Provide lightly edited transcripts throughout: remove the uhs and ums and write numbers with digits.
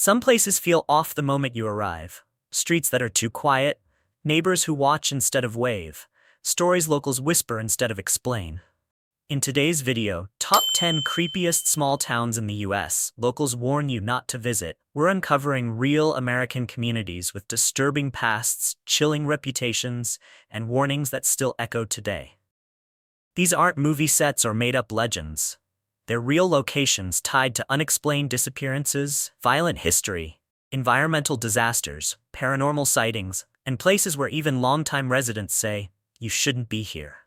Some places feel off the moment you arrive. Streets that are too quiet, neighbors who watch instead of wave, stories locals whisper instead of explain. In today's video, Top 10 Creepiest Small Towns in the US, locals warn you not to visit. We're uncovering real American communities with disturbing pasts, chilling reputations, and warnings that still echo today. These aren't movie sets or made-up legends. They're real locations tied to unexplained disappearances, violent history, environmental disasters, paranormal sightings, and places where even longtime residents say, "You shouldn't be here."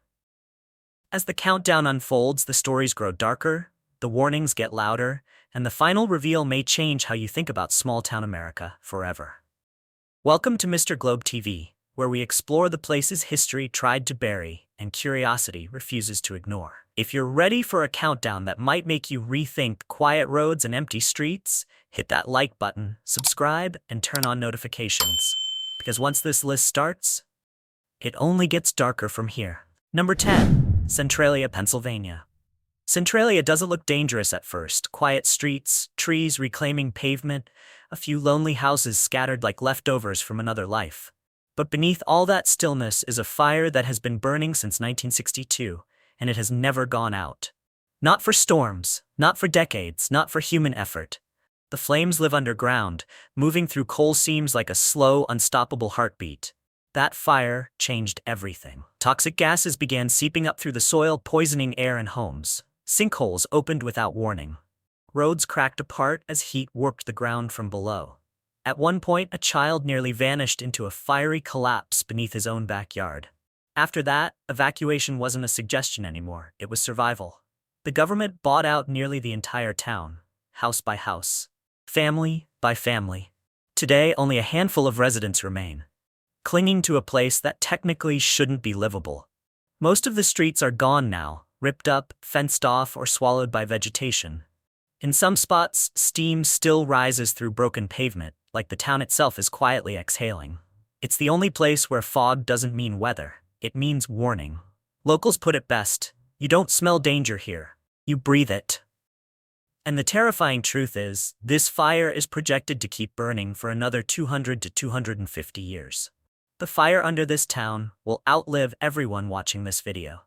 As the countdown unfolds, the stories grow darker, the warnings get louder, and the final reveal may change how you think about small-town America forever. Welcome to Mr. Globe TV, where we explore the places history tried to bury and curiosity refuses to ignore. If you're ready for a countdown that might make you rethink quiet roads and empty streets, hit that like button, subscribe, and turn on notifications. Because once this list starts, it only gets darker from here. Number 10. Centralia, Pennsylvania. Centralia doesn't look dangerous at first. Quiet streets, trees reclaiming pavement, a few lonely houses scattered like leftovers from another life. But beneath all that stillness is a fire that has been burning since 1962, and it has never gone out. Not for storms, not for decades, not for human effort. The flames live underground, moving through coal seams like a slow, unstoppable heartbeat. That fire changed everything. Toxic gases began seeping up through the soil, poisoning air and homes. Sinkholes opened without warning. Roads cracked apart as heat warped the ground from below. At one point, a child nearly vanished into a fiery collapse beneath his own backyard. After that, evacuation wasn't a suggestion anymore, it was survival. The government bought out nearly the entire town, house by house, family by family. Today, only a handful of residents remain, clinging to a place that technically shouldn't be livable. Most of the streets are gone now, ripped up, fenced off, or swallowed by vegetation. In some spots, steam still rises through broken pavement, like the town itself is quietly exhaling. It's the only place where fog doesn't mean weather, it means warning. Locals put it best: you don't smell danger here, you breathe it. And the terrifying truth is, this fire is projected to keep burning for another 200 to 250 years. The fire under this town will outlive everyone watching this video.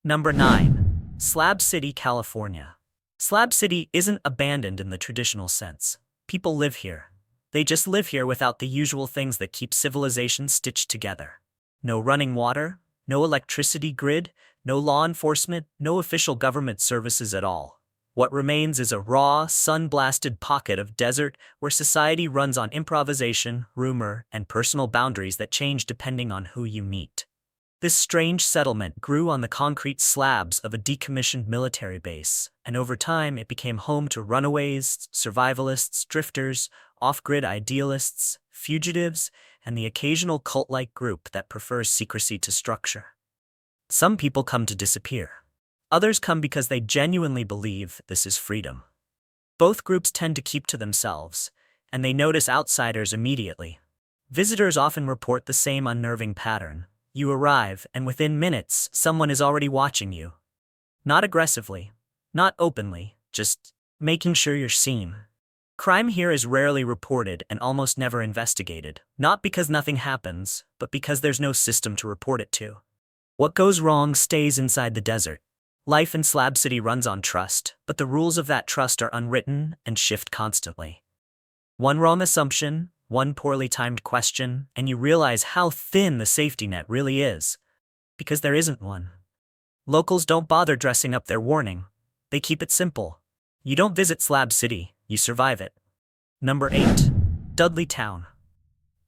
Number 9. Slab City, California. Slab City isn't abandoned in the traditional sense. People live here. They just live here without the usual things that keep civilization stitched together. No running water, no electricity grid, no law enforcement, no official government services at all. What remains is a raw, sun-blasted pocket of desert where society runs on improvisation, rumor, and personal boundaries that change depending on who you meet. This strange settlement grew on the concrete slabs of a decommissioned military base, and over time it became home to runaways, survivalists, drifters, off-grid idealists, fugitives, and the occasional cult-like group that prefers secrecy to structure. Some people come to disappear. Others come because they genuinely believe this is freedom. Both groups tend to keep to themselves, and they notice outsiders immediately. Visitors often report the same unnerving pattern. You arrive, and within minutes, someone is already watching you. Not aggressively, not openly, just making sure you're seen. Crime here is rarely reported and almost never investigated, not because nothing happens, but because there's no system to report it to. What goes wrong stays inside the desert. Life in Slab City runs on trust, but the rules of that trust are unwritten and shift constantly. One wrong assumption, one poorly timed question, and you realize how thin the safety net really is. Because there isn't one. Locals don't bother dressing up their warning. They keep it simple. You don't visit Slab City, you survive it. Number 8. Dudleytown.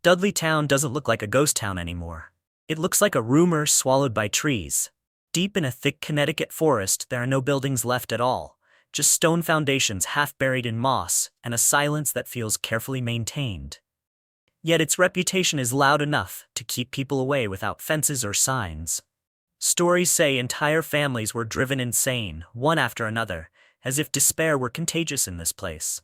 Dudleytown doesn't look like a ghost town anymore. It looks like a rumor swallowed by trees. Deep in a thick Connecticut forest, there are no buildings left at all. Just stone foundations half buried in moss, and a silence that feels carefully maintained. Yet its reputation is loud enough to keep people away without fences or signs. Stories say entire families were driven insane, one after another, as if despair were contagious in this place.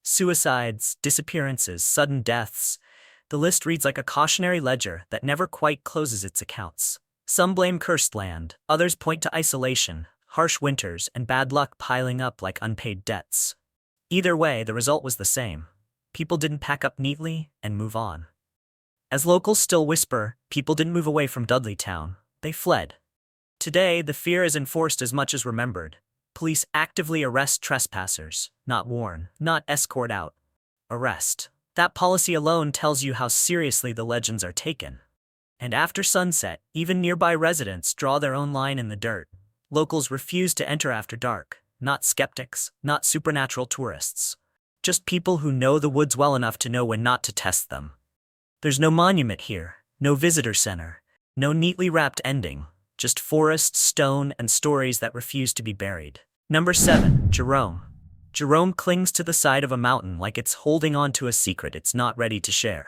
Suicides, disappearances, sudden deaths. The list reads like a cautionary ledger that never quite closes its accounts. Some blame cursed land, others point to isolation, harsh winters, and bad luck piling up like unpaid debts. Either way, the result was the same. People didn't pack up neatly and move on. As locals still whisper, people didn't move away from Dudleytown, they fled. Today, the fear is enforced as much as remembered. Police actively arrest trespassers, not warn, not escort out. Arrest. That policy alone tells you how seriously the legends are taken. And after sunset, even nearby residents draw their own line in the dirt. Locals refuse to enter after dark, not skeptics, not supernatural tourists. Just people who know the woods well enough to know when not to test them. There's no monument here, no visitor center, no neatly wrapped ending, just forest, stone, and stories that refuse to be buried. Number 7. Jerome. Jerome clings to the side of a mountain like it's holding on to a secret it's not ready to share.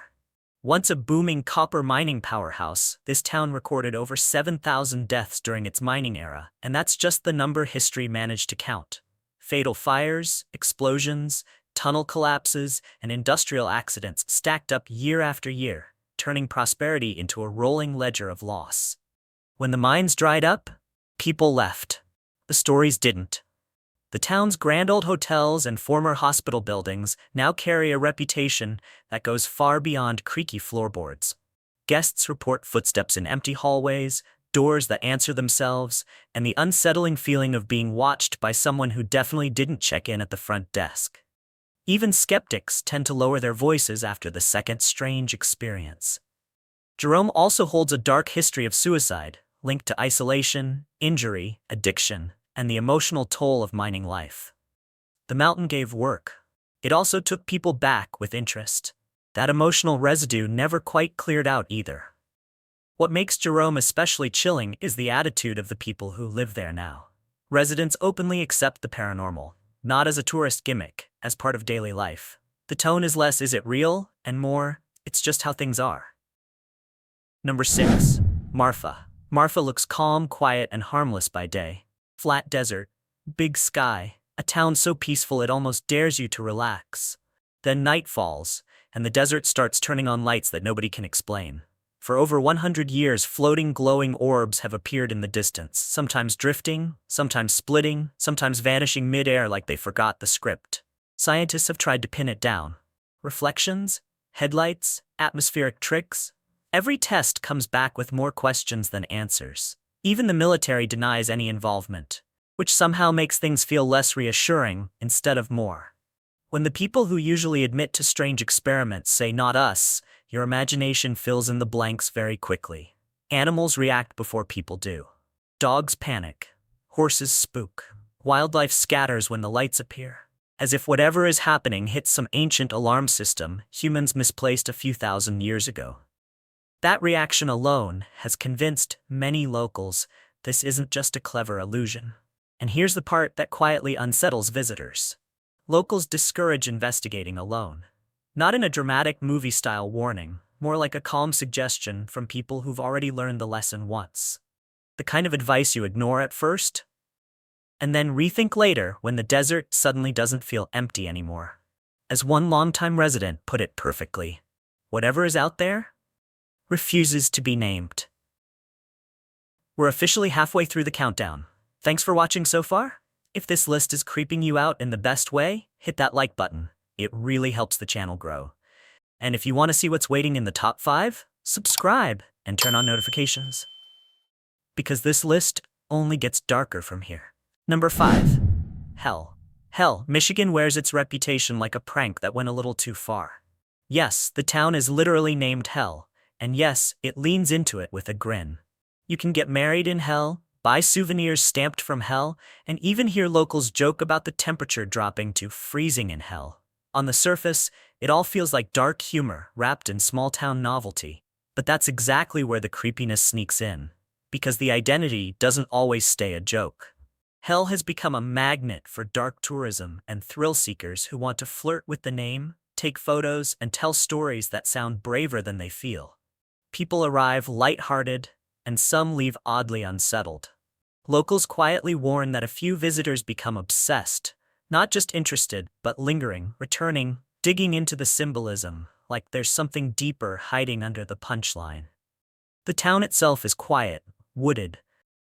Once a booming copper mining powerhouse, this town recorded over 7,000 deaths during its mining era, and that's just the number history managed to count. Fatal fires, explosions, tunnel collapses, and industrial accidents stacked up year after year, turning prosperity into a rolling ledger of loss. When the mines dried up, people left. The stories didn't. The town's grand old hotels and former hospital buildings now carry a reputation that goes far beyond creaky floorboards. Guests report footsteps in empty hallways, doors that answer themselves, and the unsettling feeling of being watched by someone who definitely didn't check in at the front desk. Even skeptics tend to lower their voices after the second strange experience. Jerome also holds a dark history of suicide, linked to isolation, injury, addiction, and the emotional toll of mining life. The mountain gave work. It also took people back with interest. That emotional residue never quite cleared out either. What makes Jerome especially chilling is the attitude of the people who live there now. Residents openly accept the paranormal, not as a tourist gimmick, as part of daily life. The tone is less "is it real?" and more, "it's just how things are." Number 6. Marfa. Marfa looks calm, quiet, and harmless by day. Flat desert, big sky, a town so peaceful it almost dares you to relax. Then night falls, and the desert starts turning on lights that nobody can explain. For over 100 years, floating glowing orbs have appeared in the distance, sometimes drifting, sometimes splitting, sometimes vanishing mid-air like they forgot the script. Scientists have tried to pin it down. Reflections? Headlights? Atmospheric tricks? Every test comes back with more questions than answers. Even the military denies any involvement, which somehow makes things feel less reassuring instead of more. When the people who usually admit to strange experiments say "not us," your imagination fills in the blanks very quickly. Animals react before people do. Dogs panic. Horses spook. Wildlife scatters when the lights appear. As if whatever is happening hits some ancient alarm system humans misplaced a few thousand years ago. That reaction alone has convinced many locals this isn't just a clever illusion. And here's the part that quietly unsettles visitors. Locals discourage investigating alone. Not in a dramatic movie-style warning, more like a calm suggestion from people who've already learned the lesson once. The kind of advice you ignore at first, and then rethink later when the desert suddenly doesn't feel empty anymore. As one longtime resident put it perfectly, whatever is out there refuses to be named. We're officially halfway through the countdown. Thanks for watching so far. If this list is creeping you out in the best way, hit that like button. It really helps the channel grow. And if you want to see what's waiting in the top 5, subscribe and turn on notifications. Because this list only gets darker from here. Number 5. Hell. Hell, Michigan wears its reputation like a prank that went a little too far. Yes, the town is literally named Hell. And yes, it leans into it with a grin. You can get married in hell, buy souvenirs stamped from hell, and even hear locals joke about the temperature dropping to freezing in hell. On the surface, it all feels like dark humor wrapped in small-town novelty. But that's exactly where the creepiness sneaks in, because the identity doesn't always stay a joke. Hell has become a magnet for dark tourism and thrill seekers who want to flirt with the name, take photos, and tell stories that sound braver than they feel. People arrive light-hearted, and some leave oddly unsettled. Locals quietly warn that a few visitors become obsessed, not just interested, but lingering, returning, digging into the symbolism, like there's something deeper hiding under the punchline. The town itself is quiet, wooded,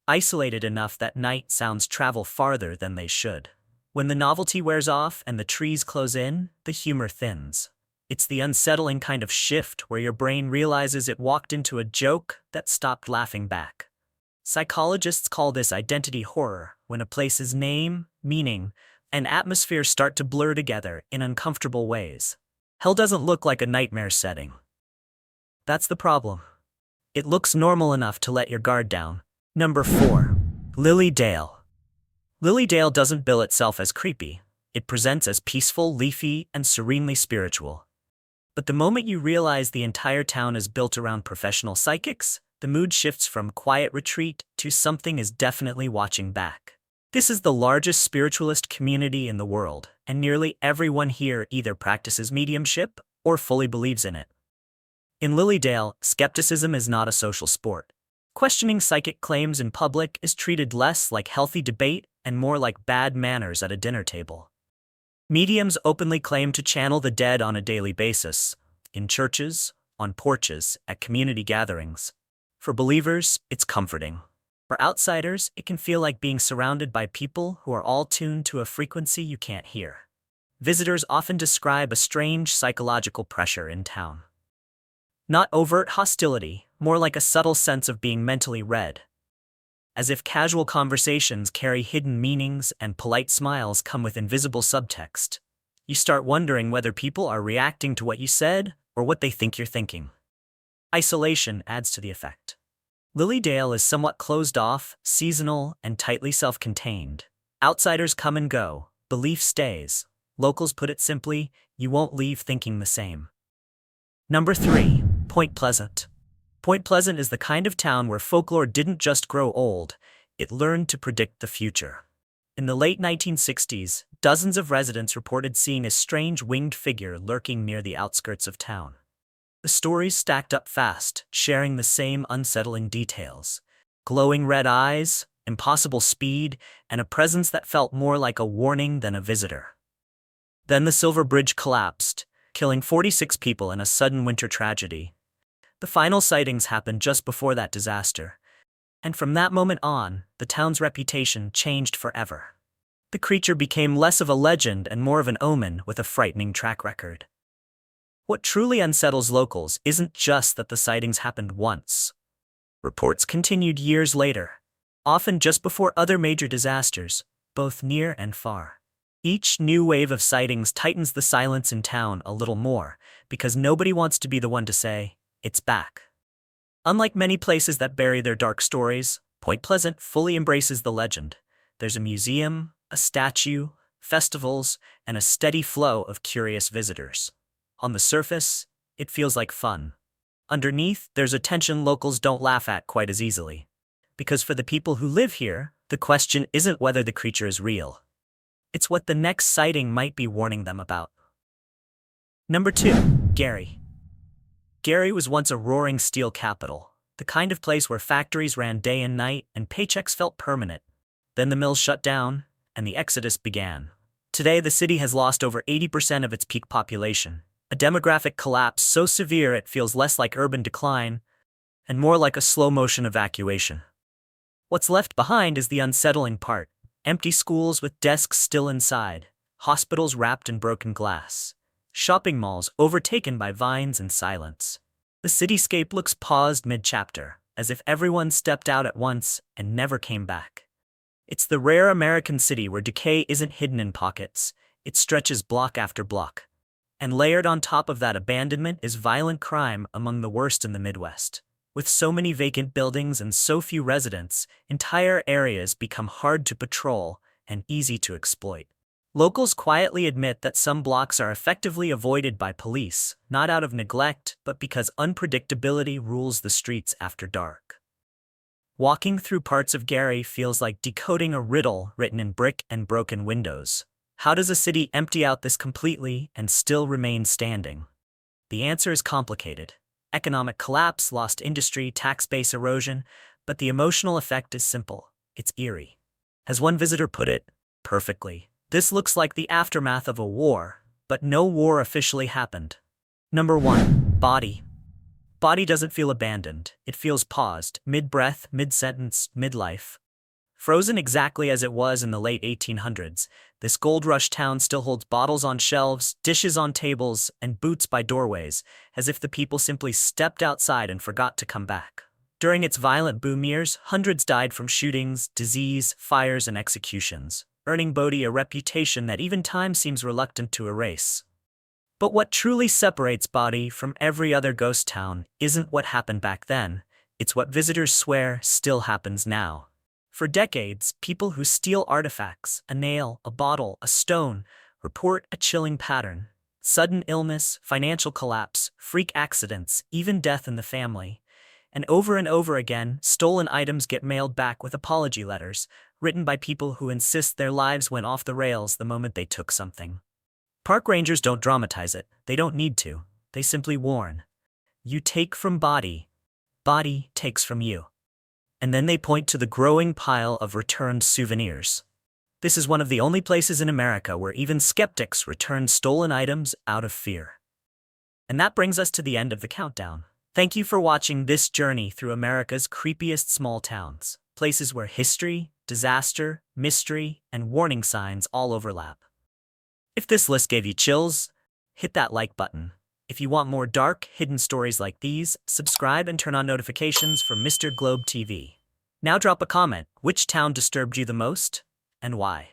isolated enough that night sounds travel farther than they should. When the novelty wears off and the trees close in, the humor thins. It's the unsettling kind of shift where your brain realizes it walked into a joke that stopped laughing back. Psychologists call this identity horror, when a place's name, meaning, and atmosphere start to blur together in uncomfortable ways. Hell doesn't look like a nightmare setting. That's the problem. It looks normal enough to let your guard down. Number 4. Lily Dale. Lily Dale doesn't bill itself as creepy. It presents as peaceful, leafy, and serenely spiritual. But the moment you realize the entire town is built around professional psychics, the mood shifts from quiet retreat to something is definitely watching back. This is the largest spiritualist community in the world, and nearly everyone here either practices mediumship or fully believes in it. In Lilydale, skepticism is not a social sport. Questioning psychic claims in public is treated less like healthy debate and more like bad manners at a dinner table. Mediums openly claim to channel the dead on a daily basis, in churches, on porches, at community gatherings. For believers, it's comforting. For outsiders, it can feel like being surrounded by people who are all tuned to a frequency you can't hear. Visitors often describe a strange psychological pressure in town. Not overt hostility, more like a subtle sense of being mentally read. As if casual conversations carry hidden meanings and polite smiles come with invisible subtext. You start wondering whether people are reacting to what you said or what they think you're thinking. Isolation adds to the effect. Lilydale is somewhat closed off, seasonal, and tightly self-contained. Outsiders come and go, belief stays. Locals put it simply, you won't leave thinking the same. Number 3. Point Pleasant. Point Pleasant is the kind of town where folklore didn't just grow old, it learned to predict the future. In the late 1960s, dozens of residents reported seeing a strange winged figure lurking near the outskirts of town. The stories stacked up fast, sharing the same unsettling details. Glowing red eyes, impossible speed, and a presence that felt more like a warning than a visitor. Then the Silver Bridge collapsed, killing 46 people in a sudden winter tragedy. The final sightings happened just before that disaster. And from that moment on, the town's reputation changed forever. The creature became less of a legend and more of an omen with a frightening track record. What truly unsettles locals isn't just that the sightings happened once. Reports continued years later, often just before other major disasters, both near and far. Each new wave of sightings tightens the silence in town a little more, because nobody wants to be the one to say, it's back. Unlike many places that bury their dark stories, Point Pleasant fully embraces the legend. There's a museum, a statue, festivals, and a steady flow of curious visitors. On the surface, it feels like fun. Underneath, there's a tension locals don't laugh at quite as easily. Because for the people who live here, the question isn't whether the creature is real. It's what the next sighting might be warning them about. Number 2. Gary. Gary was once a roaring steel capital, the kind of place where factories ran day and night and paychecks felt permanent. Then the mills shut down, and the exodus began. Today, the city has lost over 80% of its peak population, a demographic collapse so severe it feels less like urban decline and more like a slow-motion evacuation. What's left behind is the unsettling part: empty schools with desks still inside, hospitals wrapped in broken glass, shopping malls overtaken by vines and silence. The cityscape looks paused mid-chapter, as if everyone stepped out at once and never came back. It's the rare American city where decay isn't hidden in pockets, it stretches block after block. And layered on top of that abandonment is violent crime among the worst in the Midwest. With so many vacant buildings and so few residents, entire areas become hard to patrol and easy to exploit. Locals quietly admit that some blocks are effectively avoided by police, not out of neglect, but because unpredictability rules the streets after dark. Walking through parts of Gary feels like decoding a riddle written in brick and broken windows. How does a city empty out this completely and still remain standing? The answer is complicated. Economic collapse, lost industry, tax base erosion, but the emotional effect is simple. It's eerie. As one visitor put it, perfectly, this looks like the aftermath of a war, but no war officially happened. Number 1. Body. Body doesn't feel abandoned. It feels paused, mid-breath, mid-sentence, mid-life. Frozen exactly as it was in the late 1800s, this gold rush town still holds bottles on shelves, dishes on tables, and boots by doorways, as if the people simply stepped outside and forgot to come back. During its violent boom years, hundreds died from shootings, disease, fires, and executions, earning Bodie a reputation that even time seems reluctant to erase. But what truly separates Bodie from every other ghost town isn't what happened back then, it's what visitors swear still happens now. For decades, people who steal artifacts, a nail, a bottle, a stone, report a chilling pattern. Sudden illness, financial collapse, freak accidents, even death in the family. And over again, stolen items get mailed back with apology letters, written by people who insist their lives went off the rails the moment they took something. Park rangers don't dramatize it, they don't need to. They simply warn. You take from Bodie, Bodie takes from you. And then they point to the growing pile of returned souvenirs. This is one of the only places in America where even skeptics return stolen items out of fear. And that brings us to the end of the countdown. Thank you for watching this journey through America's creepiest small towns, places where history, disaster, mystery, and warning signs all overlap. If this list gave you chills, hit that like button. If you want more dark, hidden stories like these, subscribe and turn on notifications for Mr. Globe TV. Now drop a comment, which town disturbed you the most, and why?